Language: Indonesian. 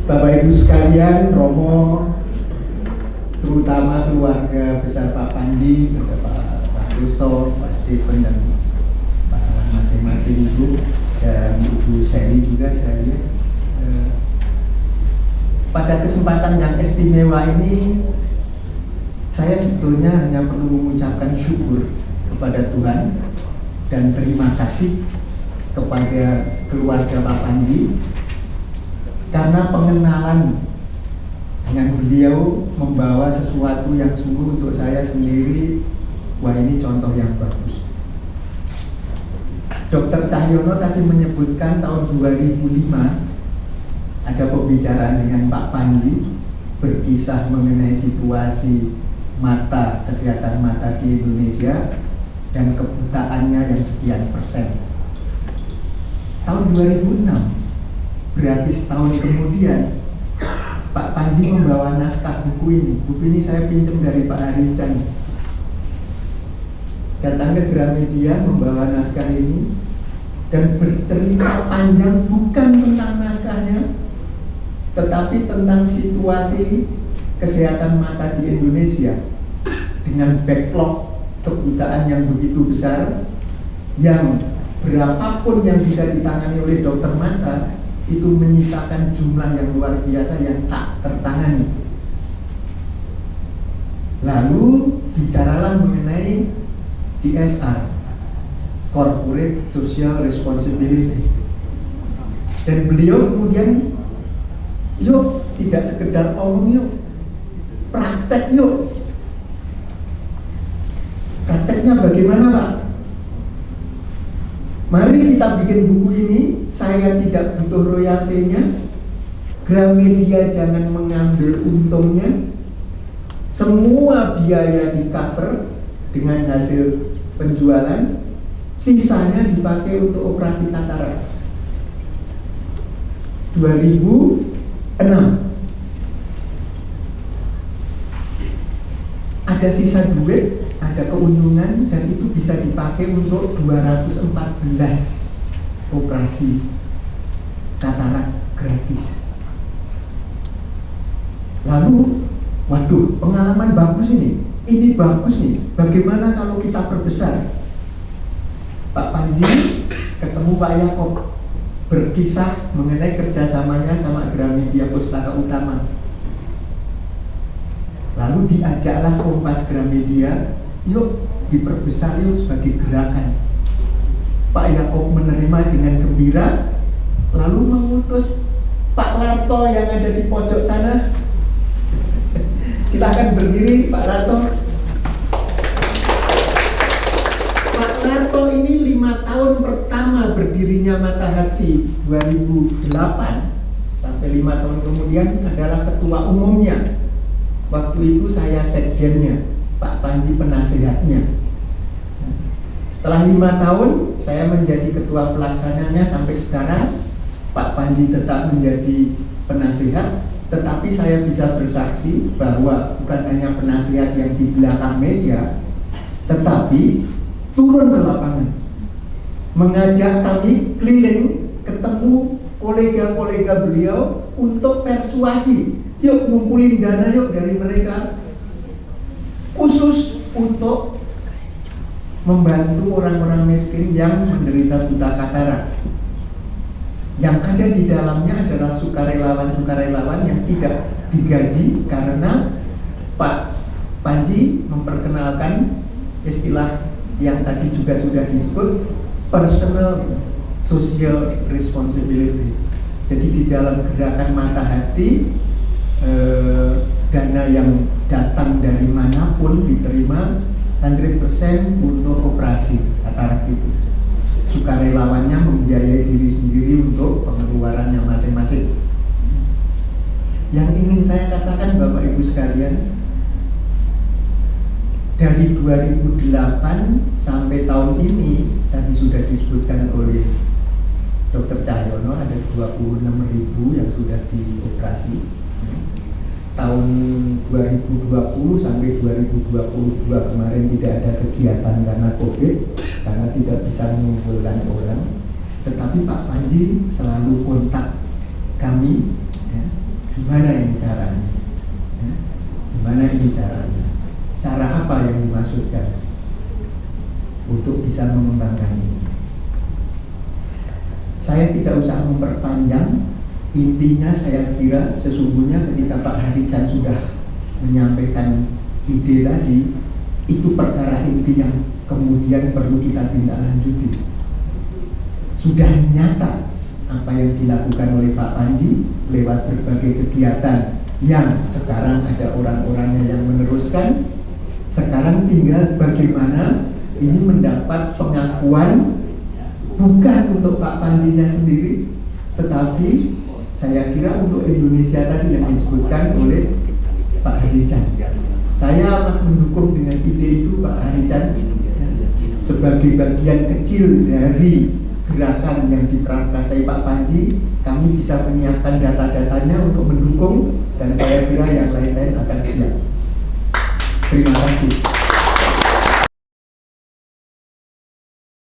Bapak Ibu sekalian, Romo, terutama keluarga besar Pak Panji, Pak Russo, Pak Stephen dan pasangan masing-masing Ibu dan Ibu Sally juga saya lihat. Pada kesempatan yang istimewa ini, saya sebetulnya hanya perlu mengucapkan syukur kepada Tuhan dan terima kasih kepada keluarga Pak Panji karena pengenalan dengan beliau membawa sesuatu yang sungguh untuk saya sendiri, wah ini contoh yang bagus. Dr. Cahyono tadi menyebutkan tahun 2005 ada pembicaraan dengan Pak Panji berkisah mengenai situasi kesehatan mata di Indonesia dan kebutaannya yang sekian persen. Tahun 2006, berarti setahun kemudian, Pak Panji membawa naskah buku ini. Buku ini saya pinjam dari Pak Harican. Datang ke Gramedia membawa naskah ini dan bercerita panjang bukan tentang naskahnya, tetapi tentang situasi kesehatan mata di Indonesia dengan backlog kebutaan yang begitu besar, yang berapapun yang bisa ditangani oleh dokter mata itu menyisakan jumlah yang luar biasa yang tak tertangani. Lalu bicaralah mengenai CSR, Corporate Social Responsibility, dan beliau kemudian, yuk tidak sekedar omong, yuk praktek, yuk. Prakteknya bagaimana Pak? Mari kita bikin buku ini. Saya tidak butuh royaltinya, Gramedia jangan mengambil untungnya, semua biaya di cover dengan hasil penjualan, sisanya dipakai untuk operasi katarak. 2006 ada sisa duit, ada keuntungan, dan itu bisa dipakai untuk 214 operasi katarak gratis. Lalu, waduh, pengalaman bagus ini bagus nih. Bagaimana kalau kita perbesar? Pak Panji ketemu Pak Yakob, berkisah mengenai kerjasamanya sama Gramedia Pustaka Utama. Lalu diajaklah Kompas Gramedia, yuk diperbesar yuk sebagai gerakan. Pak Yakob menerima dengan gembira, lalu mengutus Pak Larto yang ada di pojok sana. Silahkan berdiri Pak Larto. Pak Larto ini 5 tahun pertama berdirinya Mata Hati 2008 sampai 5 tahun kemudian adalah ketua umumnya. Waktu itu saya sekjennya, Pak Panji penasihatnya. Setelah 5 tahun saya menjadi ketua pelaksananya sampai sekarang. Pak Panji tetap menjadi penasihat, tetapi saya bisa bersaksi bahwa bukan hanya penasihat yang di belakang meja, tetapi turun ke lapangan, mengajak kami keliling, ketemu kolega-kolega beliau untuk persuasi, yuk ngumpulin dana yuk dari mereka, khusus untuk membantu orang-orang miskin yang menderita buta katarak. Yang ada di dalamnya adalah sukarelawan-sukarelawan yang tidak digaji, karena Pak Panji memperkenalkan istilah yang tadi juga sudah disebut personal social responsibility. Jadi di dalam gerakan Mata Hati, dana yang datang dari manapun diterima 100% untuk operasi katarak itu. Sukarelawannya membiayai diri sendiri untuk pengeluarannya masing-masing. Yang ingin saya katakan Bapak Ibu sekalian, dari 2008 sampai tahun ini tadi sudah disebutkan oleh Dr. Cahyono ada 26.000 yang sudah dioperasi. Tahun 2020 sampai 2022 kemarin tidak ada kegiatan karena COVID, karena tidak bisa mengumpulkan orang. Tetapi Pak Panji selalu kontak kami, ya, perpanjang. Intinya saya kira sesungguhnya ketika Pak Harichan sudah menyampaikan ide tadi, itu perkara inti yang kemudian perlu kita tindak lanjuti. Sudah nyata apa yang dilakukan oleh Pak Panji lewat berbagai kegiatan yang sekarang ada orang-orangnya yang meneruskan. Sekarang tinggal bagaimana ini mendapat pengakuan bukan untuk Pak Panjinya sendiri, tetapi saya kira untuk Indonesia tadi yang disebutkan oleh Pak Harichan. Saya amat mendukung dengan ide itu Pak Harichan, sebagai bagian kecil dari gerakan yang diprakarsai Pak Panji. Kami bisa menyiapkan data-datanya untuk mendukung, dan saya kira yang lain-lain akan siap. Terima kasih.